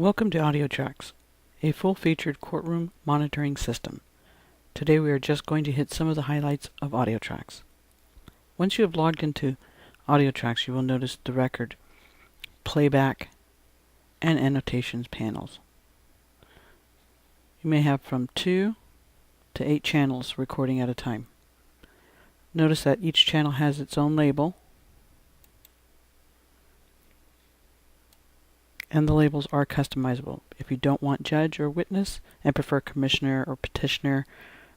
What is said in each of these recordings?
Welcome to AudioTrax, a full-featured courtroom monitoring system. Today we are just going to hit some of the highlights of AudioTrax. Once you have logged into AudioTrax, you will notice the record, playback, and annotations panels. You may have from 2 to 8 channels recording at a time. Notice that each channel has its own label, and the labels are customizable. If you don't want judge or witness and prefer commissioner or petitioner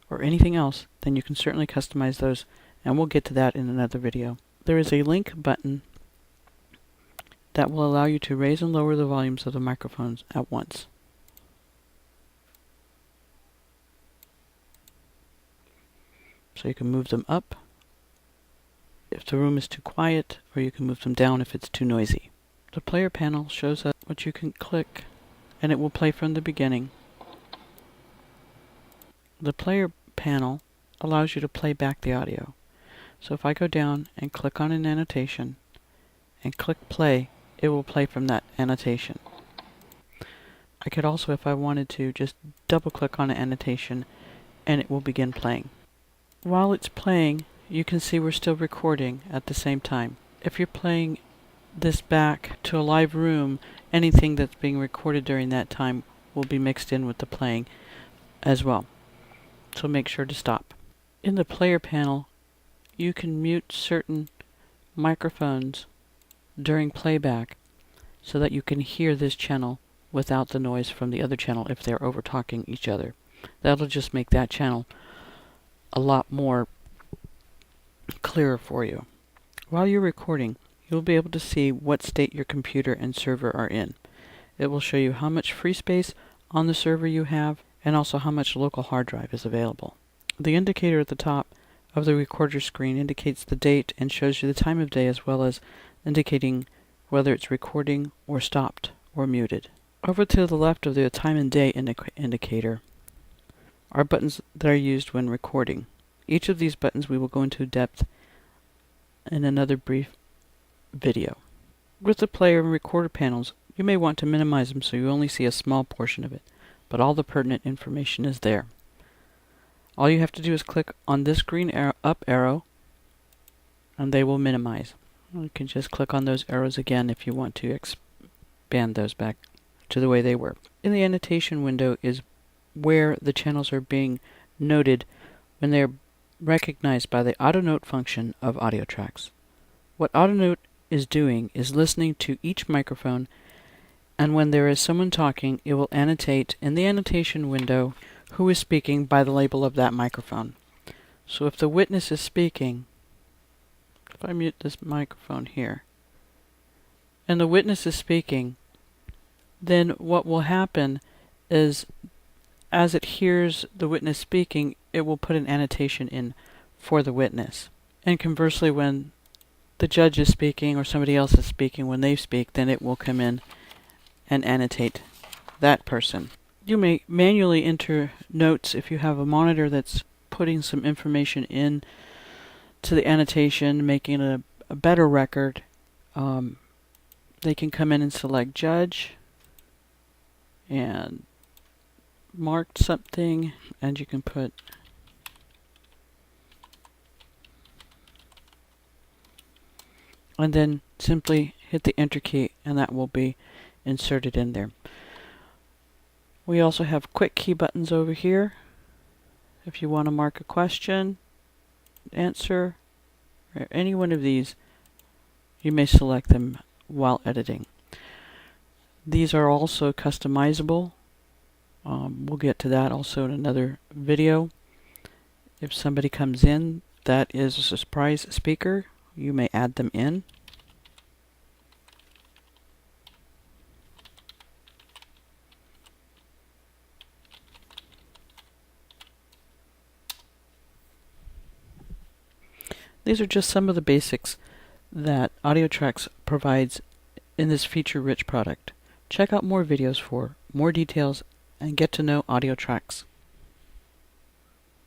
or anything else, then you can certainly customize those, and we'll get to that in another video. There is a link button that will allow you to raise and lower the volumes of the microphones at once. So you can move them up if the room is too quiet, or you can move them down if it's too noisy. The player panel shows us what you can click, and it will play from the beginning. The player panel allows you to play back the audio. So if I go down and click on an annotation and click play, it will play from that annotation. I could also, if I wanted to, just double click on an annotation and it will begin playing. While it's playing, you can see we're still recording at the same time. If you're playing this back to a live room, anything that's being recorded during that time will be mixed in with the playing as well. So make sure to stop. In the player panel, you can mute certain microphones during playback so that you can hear this channel without the noise from the other channel if they're over talking each other. That'll just make that channel a lot more clearer for you. While you're recording, you'll be able to see what state your computer and server are in. It will show you how much free space on the server you have, and also how much local hard drive is available. The indicator at the top of the recorder screen indicates the date and shows you the time of day, as well as indicating whether it's recording or stopped or muted. Over to the left of the time and day indicator are buttons that are used when recording. Each of these buttons we will go into depth in another brief video. With the player and recorder panels, you may want to minimize them so you only see a small portion of it, but all the pertinent information is there. All you have to do is click on this green up arrow and they will minimize. You can just click on those arrows again if you want to expand those back to the way they were. In the annotation window is where the channels are being noted when they're recognized by the AutoNote function of AudioTrax. What AutoNote is doing is listening to each microphone, and when there is someone talking, it will annotate in the annotation window who is speaking by the label of that microphone. So if the witness is speaking, if I mute this microphone here, and the witness is speaking, then what will happen is, as it hears the witness speaking, it will put an annotation in for the witness. And conversely, when the judge is speaking or somebody else is speaking, when they speak, then it will come in and annotate that person. You may manually enter notes if you have a monitor that's putting some information in to the annotation, making it a better record. They can come in and select judge and mark something, and you can put and then simply hit the enter key and that will be inserted in there. We also have quick key buttons over here. If you want to mark a question, answer, or any one of these, you may select them while editing. These are also customizable. We'll get to that also in another video. If somebody comes in that is a surprise speaker, you may add them in. These are just some of the basics that AudioTrax provides in this feature-rich product. Check out more videos for more details and get to know AudioTrax.